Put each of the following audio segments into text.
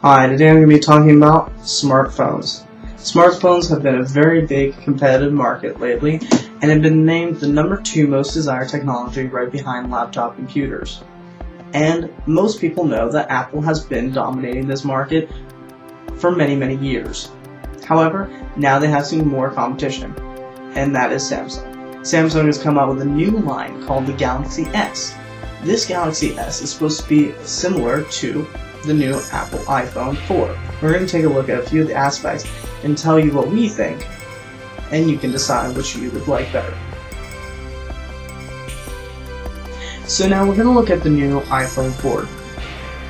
Hi, today I'm going to be talking about smartphones. Smartphones have been a very big competitive market lately and have been named the #2 most desired technology right behind laptop computers. And most people know that Apple has been dominating this market for many years. However, now they have some more competition, and that is Samsung. Samsung has come out with a new line called the Galaxy S. This Galaxy S is supposed to be similar to the new Apple iPhone 4. We're going to take a look at a few of the aspects and tell you what we think, and you can decide which you would like better. So now we're going to look at the new iPhone 4.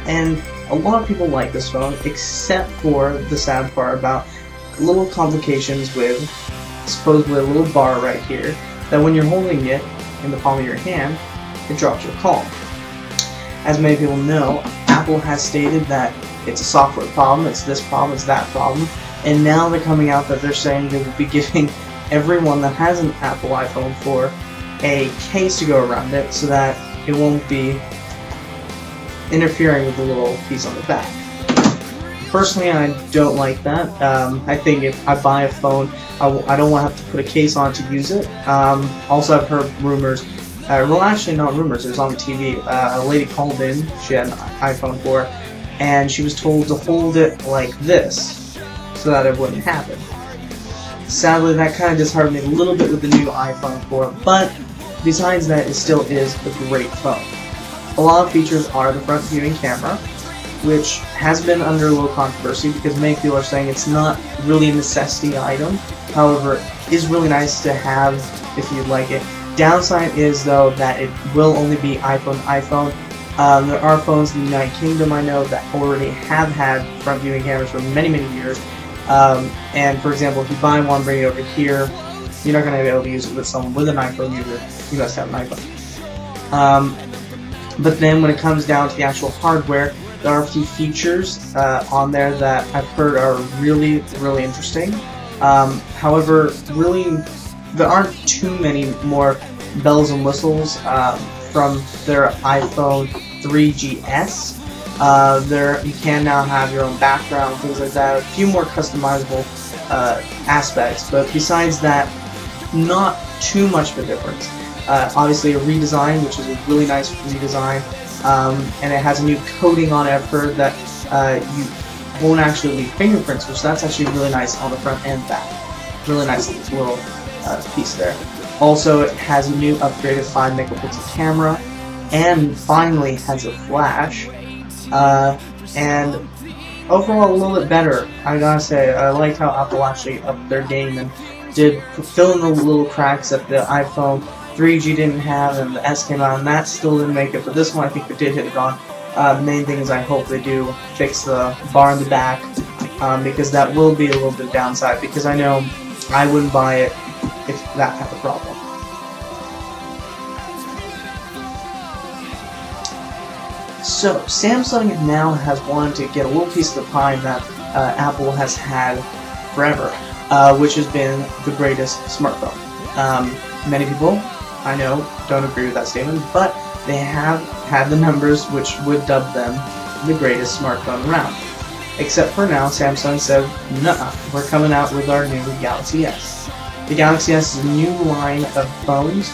And a lot of people like this phone, except for the sad part about little complications with supposedly a little bar right here, that when you're holding it in the palm of your hand, it drops your palm. As many people know, Apple has stated that it's a software problem, it's this problem, it's that problem, and now they're coming out that they're saying they will be giving everyone that has an Apple iPhone 4 a case to go around it so that it won't be interfering with the little piece on the back. Personally, I don't like that. I think if I buy a phone, I don't want to have to put a case on to use it. Also, I've heard rumors. Well, actually not rumors, it was on the TV. A lady called in, she had an iPhone 4, and she was told to hold it like this, so that it wouldn't happen. Sadly, that kind of disheartened me a little bit with the new iPhone 4, but besides that, it still is a great phone. A lot of features are the front viewing camera, which has been under a little controversy because many people are saying it's not really a necessity item. However, it is really nice to have if you'd like it. Downside is, though, that it will only be iPhone to iPhone. There are phones in the United Kingdom, I know, that already have had front viewing cameras for many years. And for example, if you buy one, bring it over here, you're not going to be able to use it with someone with an iPhone user. You must have an iPhone. But then when it comes down to the actual hardware, there are a few features on there that I've heard are really interesting. However, really, there aren't too many more bells and whistles from their iPhone 3GS. You can now have your own background, things like that, a few more customizable aspects, but besides that, not too much of a difference. Obviously a redesign, which is a really nice redesign, and it has a new coating on it. I've heard that you won't actually leave fingerprints, which that's actually really nice on the front and back. Really nice little piece there. Also, it has a new upgraded 5-megapixel camera, and finally has a flash. And overall, a little bit better. I gotta say, I liked how Apple actually upped their game and did fill in the little cracks that the iPhone 3G didn't have, and the S came out, and that still didn't make it. But this one, I think, it did hit it on. The main thing is I hope they do fix the bar in the back, because that will be a little bit downside. Because I know I wouldn't buy it if that had a problem. So, Samsung now has wanted to get a little piece of the pie that Apple has had forever, which has been the greatest smartphone. Many people, I know, don't agree with that statement, but they have had the numbers which would dub them the greatest smartphone around. Except for now, Samsung said, "Nuh-uh, we're coming out with our new Galaxy S." The Galaxy S is a new line of phones.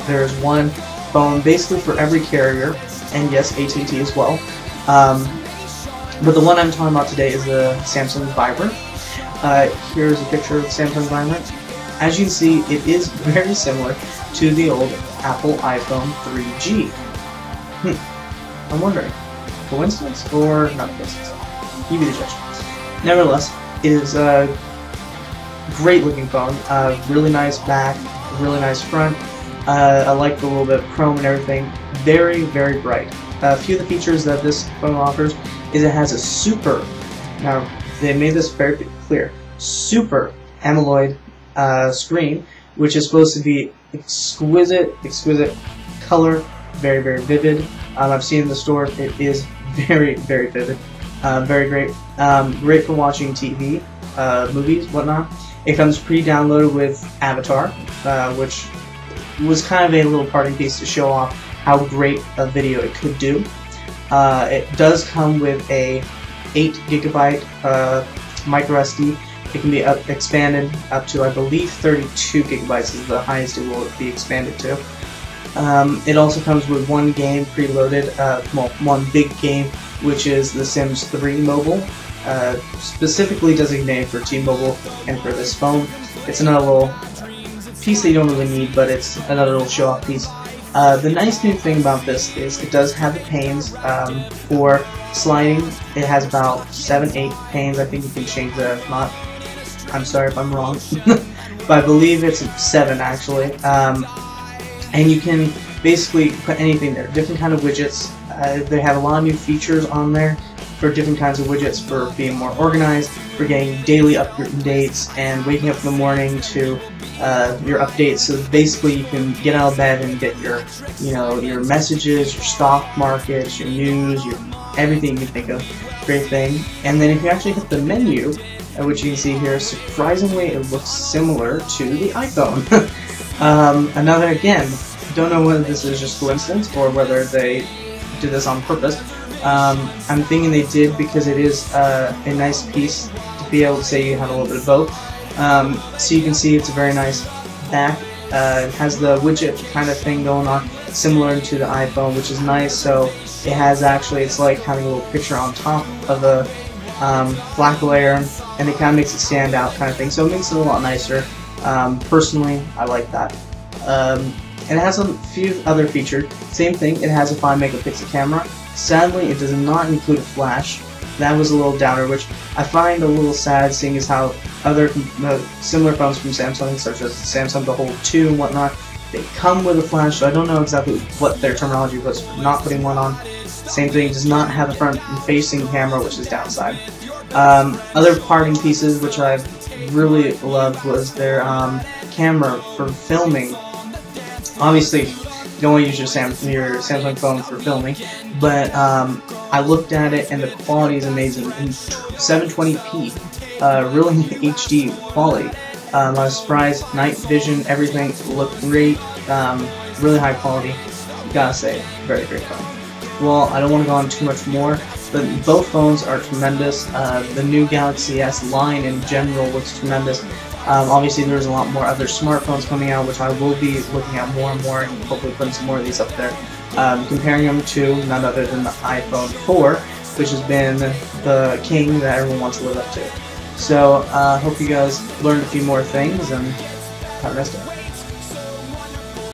There's one phone basically for every carrier, and yes, AT&T as well. But the one I'm talking about today is the Samsung Vibrant. Here's a picture of the Samsung Vibrant. As you can see, it is very similar to the old Apple iPhone 3G. I'm wondering, coincidence or not coincidence? You be the judge. Nevertheless, it is a great looking phone. Really nice back, really nice front. I like the little bit of chrome and everything. Very bright. A few of the features that this phone offers is it has a super, now they made this very clear, super AMOLED screen, which is supposed to be exquisite color, very vivid. I've seen in the store, it is very vivid, very great. Great for watching TV, movies, whatnot. It comes pre-downloaded with Avatar, which was kind of a little parting piece to show off how great a video it could do. It does come with a 8 GB micro SD. It can be expanded up to, I believe, 32 gigabytes is the highest it will be expanded to. It also comes with one game preloaded, well, one big game, which is The Sims 3 Mobile, specifically designated for T-Mobile and for this phone. It's another little piece that you don't really need, but it's another little show-off piece. The nice new thing about this is it does have the panes for sliding. It has about 7-8 panes. I think you can change that. If not, I'm sorry if I'm wrong, but I believe it's 7 actually. And you can basically put anything there, different kind of widgets. They have a lot of new features on there for different kinds of widgets, for being more organized, for getting daily updates, and waking up in the morning to your updates. So basically, you can get out of bed and get your, your messages, your stock markets, your news, your everything you can think of. Great thing. And then if you actually hit the menu, which you can see here, surprisingly, it looks similar to the iPhone. Another, again, don't know whether this is just coincidence or whether they did this on purpose. I'm thinking they did because it is a nice piece to be able to say you have a little bit of both. So you can see it's a very nice back. It has the widget kind of thing going on, similar to the iPhone, which is nice. So it has actually, it's like having a little picture on top of the black layer, and it kind of makes it stand out kind of thing. So it makes it a lot nicer. Personally, I like that. And it has a few other features. Same thing, it has a 5 megapixel camera. Sadly, it does not include a flash. That was a little downer, which I find a little sad, seeing as how other similar phones from Samsung, such as Samsung the Fold 2 and whatnot, they come with a flash. So I don't know exactly what their terminology was for not putting one on. Same thing, does not have a front-facing camera, which is downside. Other parting pieces, which I've really loved, was their camera for filming. Obviously, you don't want to use your Samsung phone for filming, but I looked at it and the quality is amazing. In 720p, really HD quality. I was surprised. Night vision, everything looked great. Really high quality. Gotta say, very great phone. Well, I don't want to go on too much more, but both phones are tremendous. The new Galaxy S line in general looks tremendous. Obviously, there's a lot more other smartphones coming out, which I will be looking at more and more, and hopefully putting some more of these up there. Comparing them to none other than the iPhone 4, which has been the king that everyone wants to live up to. So, hope you guys learned a few more things, and have a nice day.